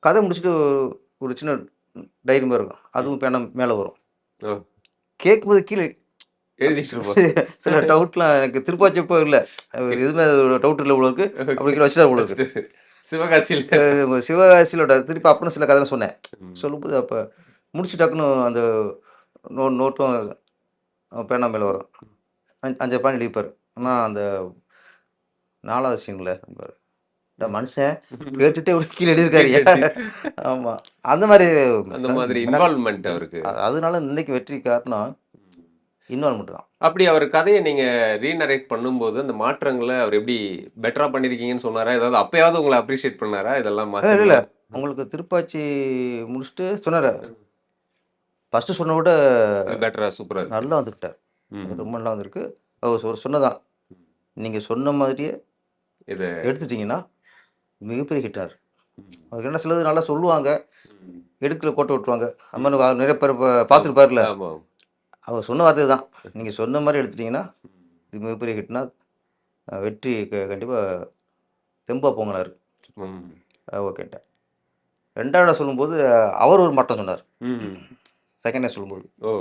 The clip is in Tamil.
கதை முடிச்சுட்டு ஒரு சின்ன டைரி மாரி இருக்கும். அதுவும் பேனா மேல வரும். ஓ! கேட்கும்போது கீழ எழுதிட்டு இருப்போம். சில டவுட்லாம் எனக்கு திருப்பாச்சி அப்போ இல்ல. எதுவுமே டவுட் இல்ல போல இருக்கு. அப்படி கீழ வச்சுட்டாரு போல இருக்கு. வச்சுட்டு சிவகாசியில சிவகாசியிலோட திருப்பி அப்புறம் சில கதைலாம் சொன்னேன். ம். சொல்லும்போது அப்ப முடிச்சு டக்குன்னு அந்த நோட்டும் பேனா மேல வரும். 5 பாயிண்ட் எழுதிப்பாரு. ஆனா அந்த 4வது சீன்ல மனுஷன் கேட்டுட்டே கீழ எழுதியிருக்காருய்யா. ஆமா. அந்த மாரி அந்த மாதிரி இன்வால்வ்மென்ட் அவருக்கு. அதனால இன்னைக்கு வெற்றி காரணம் இன்வால்வ்மென்ட் தான். அப்படி அவர் கதைய நீங்க ரீநரேட் பண்ணும்போது, அந்த மாற்றங்கள அவர் எப்படி பெட்டரா பண்ணியிருக்கீங்கன்னு சொன்னாரா? ஏதாவது அப்பயாவது உங்கள அப்ரிஷியேட் பண்ணாரா? இதெல்லாம் இல்ல. மாத்தணும். உங்களுக்கு திருப்பாச்சி முடிச்சுட்டு சொன்னாரு. ஃபர்ஸ்ட்டு சொன்னத விட இது பெட்டரா சூப்பரா இருக்கு. நல்லா வந்துக்கிட்டாரு. ம். ரொம்ப நல்லா வந்திருக்கு. அவர் சொன்னதான். நீங்க சொன்ன மாதிரியே இத எடுத்துட்டீங்கன்னா, மிகப்பெரிய ஹிட்டாரு. ம். அதுக்கு என்ன சிலது நல்லா சொல்லுவாங்க. ம். எடுக்கல கோட்ட விட்டுருவாங்க. அது மாரி நெறைய பேர் பார்த்துருப்பார்ல. ஆமா. அவர் சொன்ன வார்த்தை தான். நீங்க சொன்ன மாரி எடுத்துட்டீங்கன்னா, இது மிகப்பெரிய ஹிட்னா, வெற்றி கண்டிப்பா தெம்பா போங்கன்னாரு. ம். ஓகேன்ட்டேன். 2வது சொல்லும்போது அவர் ஒரு மாற்றம் சொன்னார். ம். செகண்ட் சொல்லும்போது. ஓ!